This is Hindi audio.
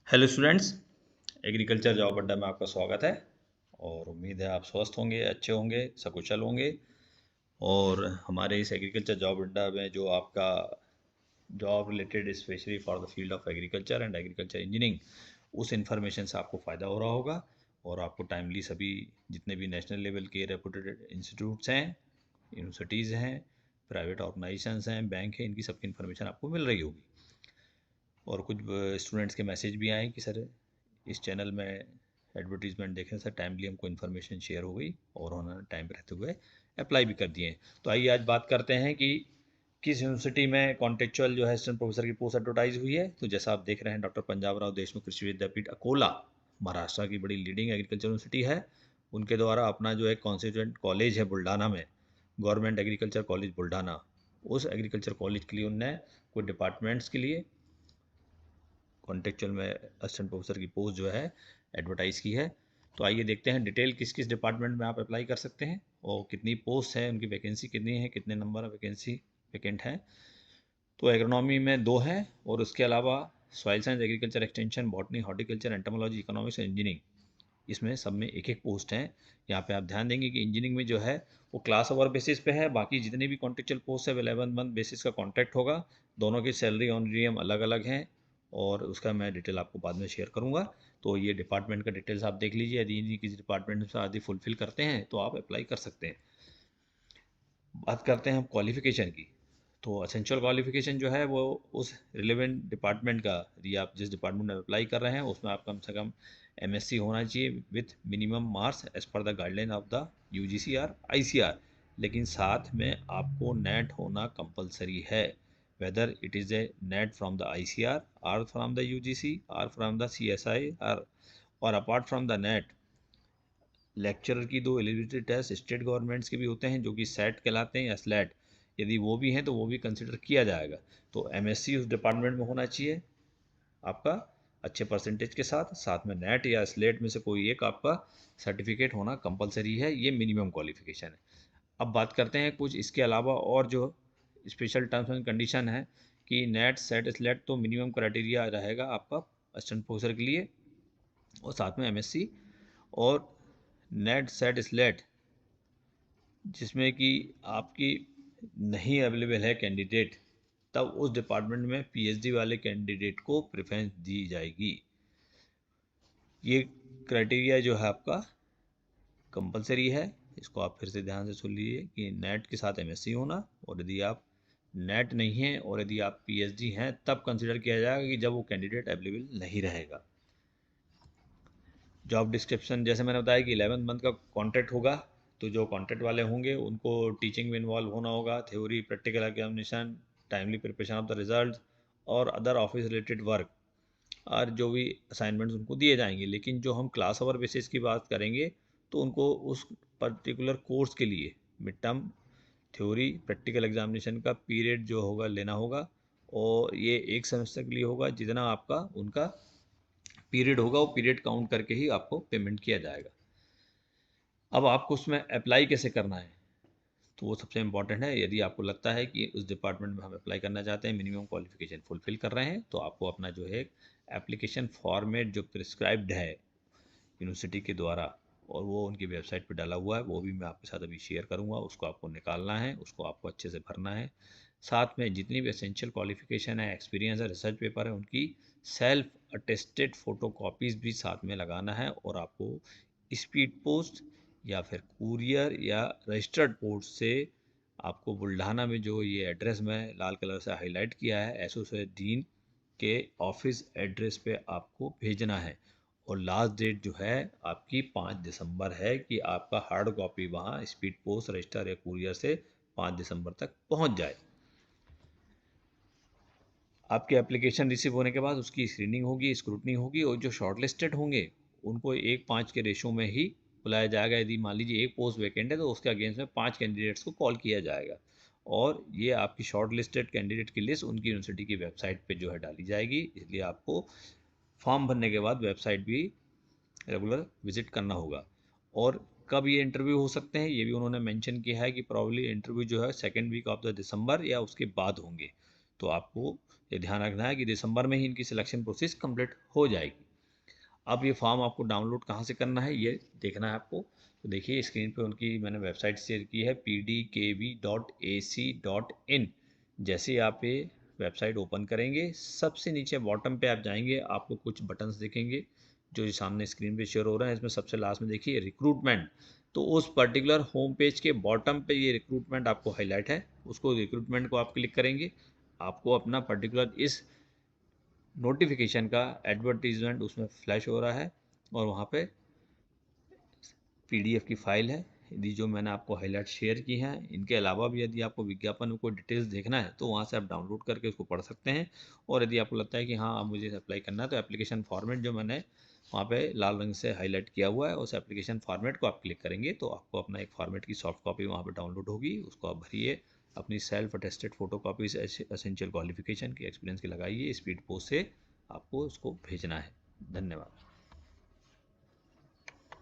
हेलो स्टूडेंट्स, एग्रीकल्चर जॉब अड्डा में आपका स्वागत है। और उम्मीद है आप स्वस्थ होंगे, अच्छे होंगे, सकुशल होंगे। और हमारे इस एग्रीकल्चर जॉब अड्डा में जो आपका job related specially for the field of agriculture and agriculture engineering, उस इन्फॉर्मेशन से आपको फ़ायदा हो रहा होगा। और आपको टाइमली सभी जितने भी नेशनल लेवल के रेपुटेड इंस्टीट्यूट्स हैं, यूनिवर्सिटीज़ हैं, प्राइवेट ऑर्गेनाइजेशंस हैं, बैंक हैं, इनकी सबकी इन्फॉर्मेशन आपको मिल रही होगी। और कुछ स्टूडेंट्स के मैसेज भी आए कि सर इस चैनल में एडवर्टीजमेंट देखने से टाइमली हमको इन्फॉर्मेशन शेयर हो गई और उन्होंने टाइम पर रहते हुए अप्लाई भी कर दिए। तो आइए आज बात करते हैं कि किस यूनिवर्सिटी में कॉन्टेक्चुअल जो है असिस्टेंट प्रोफेसर की पोस्ट एडवर्टाइज हुई है। तो जैसा आप देख रहे हैं, डॉक्टर पंजाब राव देशमुख कृषि विद्यापीठ अकोला महाराष्ट्र की बड़ी लीडिंग एग्रीकल्चर यूनिवर्सिटी है। उनके द्वारा अपना जो है कॉन्स्टिट्यूएंट कॉलेज है बुल्ढाना में, गवर्नमेंट एग्रीकल्चर कॉलेज बुल्ढाना, उस एग्रीकल्चर कॉलेज के लिए उनने कुछ डिपार्टमेंट्स के लिए कॉन्टेक्चुअल में असिस्टेंट प्रोफेसर की पोस्ट जो है एडवर्टाइज़ की है। तो आइए देखते हैं डिटेल किस किस डिपार्टमेंट में आप अप्लाई कर सकते हैं और कितनी पोस्ट है, उनकी वैकेंसी कितनी है, कितने नंबर ऑफ वैकेंसी वैकेंट हैं। तो एग्रोनॉमी में 2 हैं और उसके अलावा soil science, agriculture extension, botany, horticulture, entomology, economics और इंजीनियरिंग, इसमें सब में एक एक पोस्ट हैं। यहाँ पे आप ध्यान देंगे कि इंजीनियरिंग में जो है वो क्लास आवर बेसिस पे है, बाकी जितने भी कॉन्ट्रेक्चुअल पोस्ट है वो 11 मंथ बेसिस का कॉन्ट्रैक्ट होगा। दोनों की सैलरी ऑन रियम अलग अलग हैं और उसका मैं डिटेल आपको बाद में शेयर करूँगा। तो ये डिपार्टमेंट का डिटेल्स आप देख लीजिए, यदि इन्हीं किसी डिपार्टमेंट से आदि फुलफिल करते हैं तो आप अप्लाई कर सकते हैं। बात करते हैं हम क्वालिफिकेशन की। तो एसेंशियल क्वालिफिकेशन जो है वो उस रिलेवेंट डिपार्टमेंट का, यदि आप जिस डिपार्टमेंट में अप्लाई कर रहे हैं उसमें आप कम से कम एमएससी होना चाहिए with minimum marks as per the guideline of the UGC or ICR. लेकिन साथ में आपको नेट होना कंपलसरी है, whether it is a NET from the ICR or from the UGC or from the CSIR. और apart from the NET, lecturer की 2 एलिजिबिलिटी टेस्ट स्टेट गवर्नमेंट्स के भी होते हैं जो कि सेट कहलाते हैं या स्लेट, यदि वो भी हैं तो वो भी कंसिडर किया जाएगा। तो एमएससी उस डिपार्टमेंट में होना चाहिए आपका अच्छे परसेंटेज के साथ, साथ में नेट या स्लेट में से कोई एक आपका सर्टिफिकेट होना कंपलसरी है। ये मिनिमम क्वालिफिकेशन है। अब बात करते हैं कुछ इसके अलावा और जो स्पेशल टर्म्स एंड कंडीशन है कि नेट सेट स्लेट तो मिनिमम क्राइटेरिया रहेगा आपका असिस्टेंट प्रोफेसर के लिए, और साथ में एमएससी और नेट सेट स्लेट जिसमें कि आपकी नहीं अवेलेबल है कैंडिडेट, तब उस डिपार्टमेंट में पीएचडी वाले कैंडिडेट को प्रेफरेंस दी जाएगी। ये क्राइटेरिया जो है आपका कंपलसरी है, इसको आप फिर से ध्यान से सुन लीजिए कि नेट के साथ एमएससी होना, और यदि आप नेट नहीं हैं और यदि आप पीएचडी हैं तब कंसिडर किया जाएगा कि जब वो कैंडिडेट अवेलेबल नहीं रहेगा। जॉब डिस्क्रिप्शन जैसे मैंने बताया कि 11 मंथ का कॉन्ट्रैक्ट होगा। तो जो कॉन्ट्रैक्ट वाले होंगे उनको टीचिंग में इन्वॉल्व होना होगा, theory, practical examination, timely preparation of the result और अदर ऑफिस रिलेटेड वर्क और जो भी असाइनमेंट्स उनको दिए जाएंगे। लेकिन जो हम क्लास आवर बेसिस की बात करेंगे तो उनको उस पर्टिकुलर कोर्स के लिए mid term, theory, practical examination का पीरियड जो होगा लेना होगा, और ये एक सेमेस्टर के लिए होगा। जितना आपका उनका पीरियड होगा वो पीरियड काउंट करके ही आपको पेमेंट किया जाएगा। अब आपको उसमें अप्लाई कैसे करना है, तो वो सबसे इम्पॉर्टेंट है। यदि आपको लगता है कि उस डिपार्टमेंट में हम अप्लाई करना चाहते हैं, मिनिमम क्वालिफिकेशन फुलफिल कर रहे हैं, तो आपको अपना जो है एप्लीकेशन फॉर्मेट जो प्रिस्क्राइब्ड है यूनिवर्सिटी के द्वारा और वो उनकी वेबसाइट पर डाला हुआ है, वो भी मैं आपके साथ अभी शेयर करूँगा, उसको आपको निकालना है, उसको आपको अच्छे से भरना है। साथ में जितनी भी एसेंशियल क्वालिफिकेशन है, एक्सपीरियंस है, रिसर्च पेपर है, उनकी सेल्फ अटेस्टेड फ़ोटो कॉपीज़ भी साथ में लगाना है। और आपको स्पीड पोस्ट या फिर कुरियर या रजिस्टर्ड पोस्ट से आपको बुल्ढाना में जो ये एड्रेस में लाल कलर से हाईलाइट किया है, एसोसिएट डीन के ऑफिस एड्रेस पे आपको भेजना है। और लास्ट डेट जो है आपकी 5 दिसंबर है कि आपका हार्ड कॉपी वहाँ स्पीड पोस्ट, रजिस्टर या कुरियर से 5 दिसंबर तक पहुँच जाए। आपके एप्लीकेशन रिसीव होने के बाद उसकी स्क्रीनिंग होगी, स्क्रूटनी होगी, और जो शॉर्टलिस्टेड होंगे उनको 1-5 के रेशो में ही बुलाया जाएगा। यदि मान लीजिए एक पोस्ट वैकेंट है तो उसके अगेंस्ट में 5 कैंडिडेट्स को कॉल किया जाएगा, और ये आपकी शॉर्ट लिस्टेड कैंडिडेट की लिस्ट उनकी यूनिवर्सिटी की वेबसाइट पे जो है डाली जाएगी। इसलिए आपको फॉर्म भरने के बाद वेबसाइट भी रेगुलर विजिट करना होगा। और कब ये इंटरव्यू हो सकते हैं ये भी उन्होंने मेंशन किया है कि प्रॉब्ली इंटरव्यू जो है second week of the December या उसके बाद होंगे। तो आपको ये ध्यान रखना है कि दिसंबर में ही इनकी सिलेक्शन प्रोसेस कंप्लीट हो जाएगी। अब ये फॉर्म आपको डाउनलोड कहाँ से करना है ये देखना है आपको। तो देखिए स्क्रीन पे उनकी मैंने वेबसाइट शेयर की है pdkv.ac.in। जैसे ही आप ये वेबसाइट ओपन करेंगे, सबसे नीचे बॉटम पे आप जाएंगे, आपको कुछ बटन्स दिखेंगे जो सामने स्क्रीन पे शेयर हो रहा है। इसमें सबसे लास्ट में देखिए रिक्रूटमेंट। तो उस पर्टिकुलर होम पेज के बॉटम पे ये रिक्रूटमेंट आपको हाईलाइट है, उसको रिक्रूटमेंट को आप क्लिक करेंगे, आपको अपना पर्टिकुलर इस नोटिफिकेशन का एडवर्टीजमेंट उसमें फ्लैश हो रहा है और वहाँ पे पीडीएफ की फ़ाइल है। यदि जो मैंने आपको हाईलाइट शेयर की हैं, इनके अलावा भी यदि आपको विज्ञापन में कोई डिटेल्स देखना है तो वहाँ से आप डाउनलोड करके उसको पढ़ सकते हैं। और यदि आपको लगता है कि हाँ अब मुझे अप्लाई करना है, तो एप्लीकेशन फॉर्मेट जो मैंने वहाँ पे लाल रंग से हाईलाइट किया हुआ है, उस एप्लीकेशन फॉर्मेट को आप क्लिक करेंगे तो आपको अपना एक फॉर्मेट की सॉफ्ट कॉपी वहाँ पर डाउनलोड होगी, उसको आप भरिए, अपनी self attested photo copies essential qualification की एक्सपीरियंस की लगाइए, स्पीड पोस्ट से आपको उसको भेजना है। धन्यवाद।